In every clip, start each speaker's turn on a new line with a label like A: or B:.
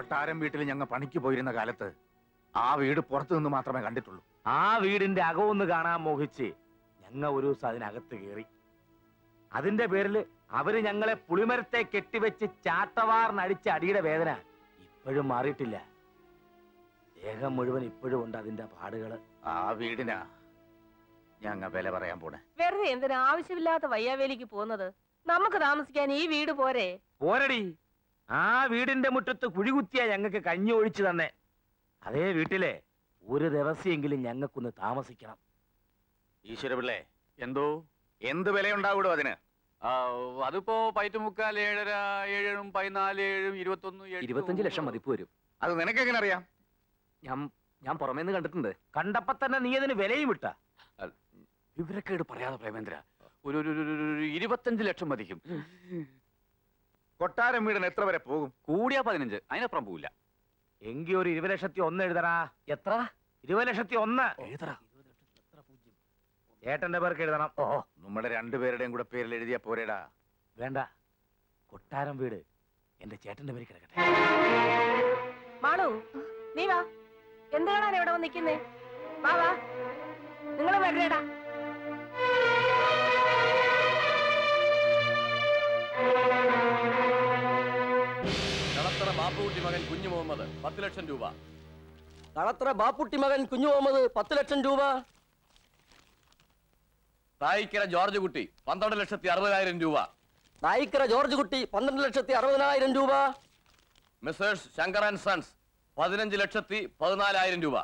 A: കൊട്ടാരം വീട്ടിൽ ഞങ്ങൾ പണിക്ക് പോയിരുന്ന കാലത്ത് ആ വീട് പുറത്തു നിന്ന് മാത്രമേ കണ്ടിട്ടുള്ളൂ.
B: ആ വീടിന്റെ അകമൊന്ന് കാണാൻ മോഹിച്ച് ഞങ്ങൾ ഒരു ദിവസം അതിനകത്ത് കയറി. അതിന്റെ പേരിൽ അവര് ഞങ്ങളെ പുളിമരത്തെ കെട്ടിവെച്ച് ചാട്ടവാറിനടിച്ച അടിയുടെ വേദന ഇപ്പോഴും മാറിയിട്ടില്ല. ദേഹം മുഴുവൻ ഇപ്പോഴും ഉണ്ട് അതിന്റെ പാടുകള്.
A: ആ വീടിനാ ഞങ്ങൾ വില പറയാൻ പോണേ.
C: വെറുതെ എന്തിനാ ആവശ്യമില്ലാത്ത വയ്യാവേലിക്ക് പോകുന്നത്? നമുക്ക് താമസിക്കാൻ ഈ വീട് പോരെ?
B: പോരടി, ആ വീടിന്റെ മുറ്റത്ത് കുഴികുത്തിയാ ഞങ്ങൾക്ക് കഞ്ഞി ഒഴിച്ചു തന്നെ. അതേ വീട്ടിലെ ഒരു ദിവസമെങ്കിലും ഞങ്ങൾക്കൊന്ന് താമസിക്കണം.
A: ഈശ്വരപിള്ളേ, എന്ത് വിലയുണ്ടാവൂടോ അതിന്?
D: അതിപ്പോ 5.75, 7, 14, 21,
E: 25 ലക്ഷം മതിപ്പ് വരും.
A: അത് നിനക്കെങ്ങനെ അറിയാം?
E: ഞാൻ പുറമേന്ന് കണ്ടിട്ടുണ്ട്.
B: കണ്ടപ്പോ തന്നെ നീ അതിന് വിലയും വിട്ട.
D: വിവരക്കേട് പറയാതെ പ്രേമേന്ദ്ര, ഒരു 25 ലക്ഷം മതിക്കും.
A: കൊട്ടാരം വീടിന് എത്ര വരെ പോകും?
D: കൂടിയാ 15, അതിനപ്പുറം പോവില്ല.
B: എങ്കിൽ ഒരു 20,01,000 എഴുതടാ.
E: എത്ര?
B: 20,01,000
E: എഴുതടാ.
B: ചേട്ടന്റെ പേർക്ക് എഴുതണം.
A: നമ്മുടെ രണ്ടുപേരുടെയും കൂടെ പേരിൽ എഴുതിയാ പോരേടാ.
B: വേണ്ട, കൊട്ടാരം വീട് എന്റെ ചേട്ടന്റെ പേര് കിടക്കട്ടെ.
C: മാളു, നീ വാ. എന്താണ് ഇവിടെ നിൽക്കുന്നേ? വാ വാ, നിങ്ങൾ വരേടാ.
F: കളത്തറ ബാപ്പുട്ടി മകൻ കുഞ്ഞു മുഹമ്മദ് 10 ലക്ഷം രൂപ.
G: കളത്തറ ബാപ്പുട്ടി മകൻ കുഞ്ഞു മുഹമ്മദ് 10 ലക്ഷം രൂപ.
F: തായിക്കര ജോർജ് കുട്ടി 12,60,000 രൂപ.
G: തായിക്കര ജോർജ് കുട്ടി 12,60,000 രൂപ.
F: മെസേഴ്സ് ശങ്കർ ആൻഡ് സൺസ് 15,14,000 രൂപ.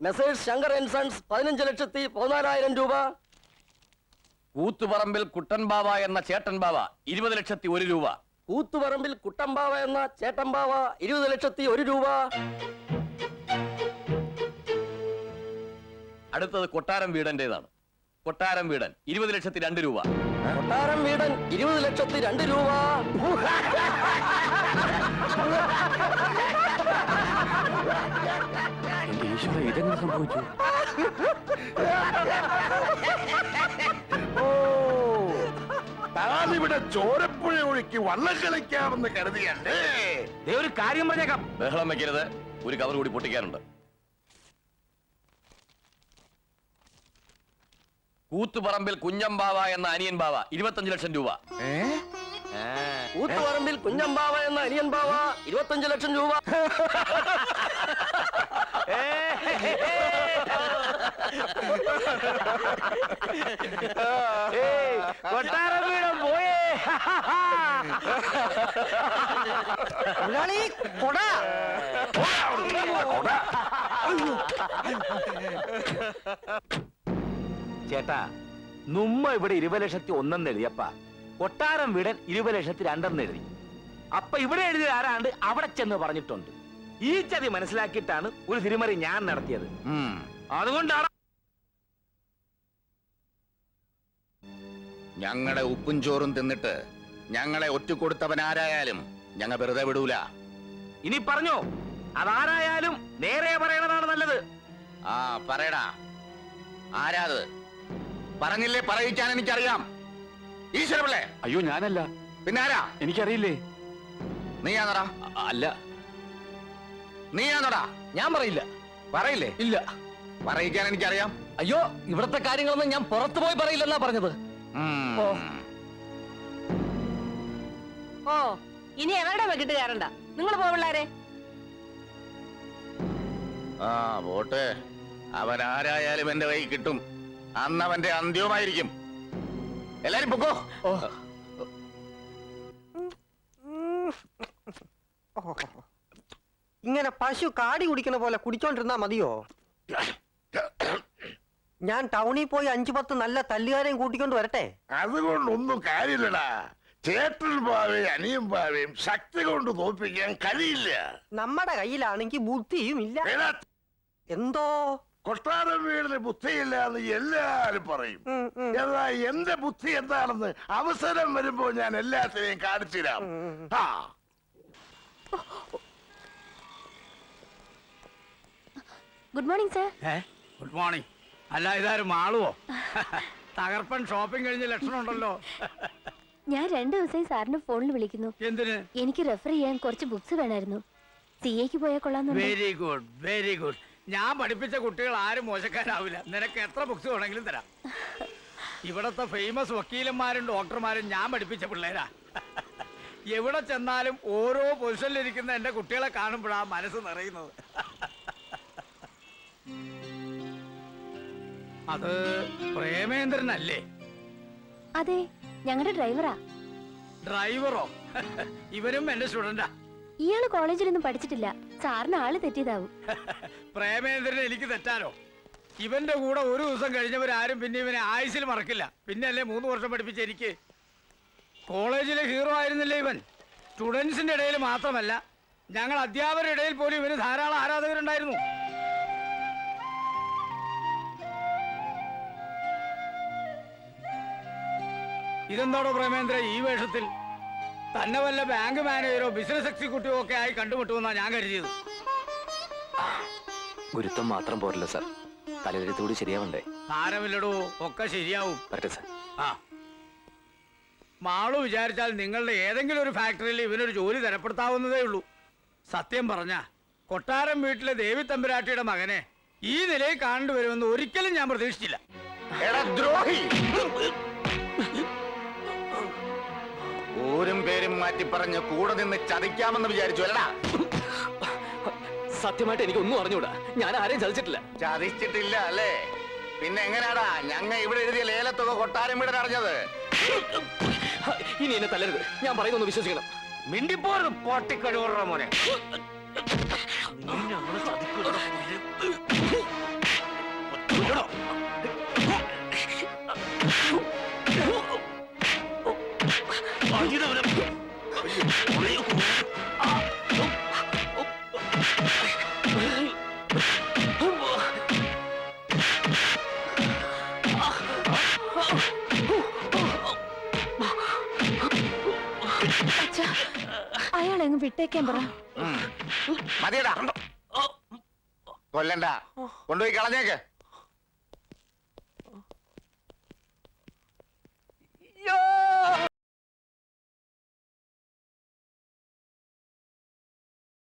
G: മെസേഴ്സ് ശങ്കർ ആൻഡ് സൺസ് 15,14,000 രൂപ.
F: കൂത്തുപറമ്പിൽ കുട്ടൻ ബാവ എന്ന ചേട്ടൻ ബാവ 20,01,000 രൂപ.
G: കൂത്തുപറമ്പിൽ കുട്ടമ്പാവ എന്ന ചേട്ടമ്പാവ 20,01,000 രൂപ.
F: അടുത്തത് കൊട്ടാരം വീടന്റേതാണ്. കൊട്ടാരം വീടൻ 20,02,000 രൂപ.
G: കൊട്ടാരം വീടൻ 20,02,000 രൂപ.
D: എന്റെ ഈശ്വര, ഇതെങ്ങനെ സംഭവിച്ചു?
A: താനിവിടെ ചോരപ്പുഴ ഒഴുക്കി വള്ളം കളിക്കാമെന്ന് കരുതിയല്ലേ?
B: ഒരു കാര്യം പറഞ്ഞേക്കാം.
F: ബഹളം വെക്കരുത്, ഒരു കവർ കൂടി പൊട്ടിക്കാനുണ്ട്. കൂത്തുപറമ്പിൽ കുഞ്ഞമ്പാവ എന്ന അനിയൻ ബാവ 25 ലക്ഷം രൂപ.
G: കൂത്തുപറമ്പിൽ കുഞ്ഞമ്പാവ എന്ന അനിയൻ ബാവ 25 ലക്ഷം രൂപ.
B: കൊട്ടാരം വീടും പോയേ. ചേട്ടാ, നുമ്മ ഇവിടെ 20,01,000 എഴുതിയപ്പ കൊട്ടാരം വീടൻ 20,02,000 എഴുതി. അപ്പൊ ഇവിടെ എഴുതിയ ആരാണ്ട് അവിടെ ചെന്ന് പറഞ്ഞിട്ടുണ്ട്. ഈ ചതി മനസ്സിലാക്കിയിട്ടാണ് ഒരു തിരിമറി ഞാൻ നടത്തിയത്. അതുകൊണ്ടാണ്
A: ഞങ്ങളുടെ ഉപ്പും ചോറും തിന്നിട്ട് ഞങ്ങളെ ഒറ്റുകൊടുത്തവനാരായാലും ഞങ്ങൾ വെറുതെ വിടൂല.
B: ഇനി പറഞ്ഞോ, അതാരായാലും നേരെ പറയണതാണ് നല്ലത്.
A: ആ പറയടാ, ആരാത്? പറഞ്ഞില്ലേ പറയിക്കാൻ എനിക്കറിയാം. ഈശ്വരപിള്ളേ.
D: അയ്യോ, ഞാനല്ല.
A: പിന്നാരാ?
D: എനിക്കറിയില്ലേ.
A: നീയാന്നടാ?
D: അല്ല.
A: നീയാന്നടാ?
G: ഞാൻ പറയില്ല.
A: പറയില്ലേ?
G: ഇല്ല.
A: പറയിക്കാൻ എനിക്കറിയാം.
G: അയ്യോ, ഇവിടത്തെ കാര്യങ്ങളൊന്നും ഞാൻ പുറത്തു പോയി പറയില്ലെന്നാ പറഞ്ഞത്.
C: ഓ, ഇനി ഞങ്ങളുടെ വെക്കിട്ട് കയറണ്ട. നിങ്ങൾ പോ പിള്ളാരെ.
A: ആ പോട്ടെ, അവൻ ആരായാലും എന്റെ കൈ കിട്ടും. അന്നവന്റെ അന്ത്യവുമായിരിക്കും. എല്ലാരും പൊക്കോ.
H: ഇങ്ങനെ പശു കാടി കുടിക്കുന്ന പോലെ കുടിച്ചോണ്ടിരുന്നാ മതിയോ? ഞാൻ ടൗണിൽ പോയി 5-10 നല്ല തല്ലുകാരെയും കൂട്ടിക്കൊണ്ട് വരട്ടെ?
I: അതുകൊണ്ടൊന്നും കാര്യമില്ലടാ. ചേട്ടൻ പാവയും അനിയൻ പാവയും ശക്തി കൊണ്ട് തോൽപ്പിക്കാൻ കഴിയില്ല.
H: നമ്മുടെ കയ്യിലാണെങ്കിൽ ബുദ്ധിയും ഇല്ല. എന്തോ
I: കൊട്ടാരം വീടിന് ബുദ്ധിയില്ല എന്ന് എല്ലാരും പറയും. എന്നാ എന്റെ ബുദ്ധി എന്താണെന്ന് അവസരം വരുമ്പോ ഞാൻ എല്ലാത്തിനെയും കാണിച്ചുതരാം.
J: Good morning sir.
B: Good morning. അല്ല, ഇതാരും മാളുവോ? തകർപ്പൻ ഷോപ്പിംഗ് കഴിഞ്ഞ ലക്ഷണം ഉണ്ടല്ലോ.
J: ഞാൻ 2 ദിവസമായി സാറിന് ഫോണിൽ വിളിക്കുന്നു.
B: എന്തിന്?
J: എനിക്ക് റെഫർ ചെയ്യാൻ കുറച്ച് ബുക്സ് വേണമായിരുന്നു. സിഎക്ക് പോയാൽ കൊള്ളാന്നുണ്ട്.
B: Very good very good. ഞാൻ പഠിപ്പിച്ച കുട്ടികൾ ആരും മോശക്കാരാവില്ല. നിനക്ക് എത്ര ബുക്സ് വേണമെങ്കിലും തരാം. ഇവിടത്തെ ഫേമസ് വക്കീലന്മാരും ഡോക്ടർമാരും ഞാൻ പഠിപ്പിച്ച പിള്ളേരാ. എവിടെ ചെന്നാലും ഓരോ പൊസിഷനിലിരിക്കുന്ന എന്റെ കുട്ടികളെ കാണുമ്പോഴാ മനസ്സ് നിറയുന്നത്. അത് പ്രേമേന്ദ്രനല്ലേ?
J: അതെ, ഞങ്ങളുടെ ഡ്രൈവറാ.
B: ഡ്രൈവറോ? ഇവരും എന്റെ സ്റ്റുഡന്റാ.
J: ഇയാള് കോളേജിലൊന്നും പഠിച്ചിട്ടില്ല. സാറിന് ആള് തെറ്റിയതാവും.
B: പ്രേമേന്ദ്രൻ എനിക്ക് തെറ്റാനോ? ഇവന്റെ കൂടെ ഒരു ദിവസം കഴിഞ്ഞവരാരും പിന്നെ ഇവനെ ആയുസിൽ മറക്കില്ല. പിന്നെ അല്ലേ 3 വർഷം പഠിപ്പിച്ച എനിക്ക്. കോളേജിലെ ഹീറോ ആയിരുന്നില്ലേ ഇവൻ? സ്റ്റുഡൻസിന്റെ ഇടയിൽ മാത്രമല്ല, ഞങ്ങൾ അധ്യാപകരുടെ ഇടയിൽ പോലും ഇവന് ധാരാളം ആരാധകരുണ്ടായിരുന്നു. ഇതെന്താണോ പ്രേമേന്ദ്ര ഈ വേഷത്തിൽ? തന്നെ വല്ല ബാങ്ക് മാനേജറോ ബിസിനസ് എക്സിക്യൂട്ടീവോ ഒക്കെ ആയി കണ്ടുമുട്ടുമെന്നാ ഞാൻ കരുതിയത്.
E: ഗുരുത്വം മാത്രം പോരല്ലോ സാർ, തലവരുത്തോട് ശരിയാവണ്ടേ?
B: സാരമില്ലടോ, ഒക്കെ ശരിയാവും.
E: പറ്റേ സാർ.
B: ആ, മാളു വിചാരിച്ചാൽ നിങ്ങളുടെ ഏതെങ്കിലും ഒരു ഫാക്ടറിയിൽ ഇവനൊരു ജോലി തരപ്പെടുത്താവുന്നതേ ഉള്ളൂ. സത്യം പറഞ്ഞ കൊട്ടാരം വീട്ടിലെ ദേവി തമ്പുരാട്ടിയുടെ മകനെ ഈ നിലയിൽ കാണേണ്ടി ഒരിക്കലും ഞാൻ പ്രതീക്ഷിച്ചില്ല.
A: എടാ ദ്രോഹി! ഊരും പേരും മാറ്റി പറഞ്ഞ് കൂടെ നിന്ന് ചതിക്കാമെന്ന് വിചാരിച്ചു അല്ലടാ?
E: സത്യമായിട്ട് എനിക്കൊന്നും അറിഞ്ഞൂടാ. ഞാൻ ആരെയും ചതിച്ചിട്ടില്ല.
A: ചതിച്ചിട്ടില്ല അല്ലേ? പിന്നെ എങ്ങനെയാടാ ഞങ്ങ ഇവിടെ എഴുതിയ ലേലത്തുക കൊട്ടാരം വീടൻ അറിഞ്ഞത്?
E: ഇനി എന്നെ തല്ലരുത്. ഞാൻ പറയുന്നൊന്ന് വിശ്വസിക്കണം.
B: മിണ്ടിപ്പോറും പൊട്ടിക്കഴിവുറ മോനെ.
J: അയാളെങ്ങ് വിട്ടേക്കാൻ പറ.
A: മതിയടാ, കൊല്ലണ്ട, കൊണ്ടുപോയി കളഞ്ഞേക്ക്.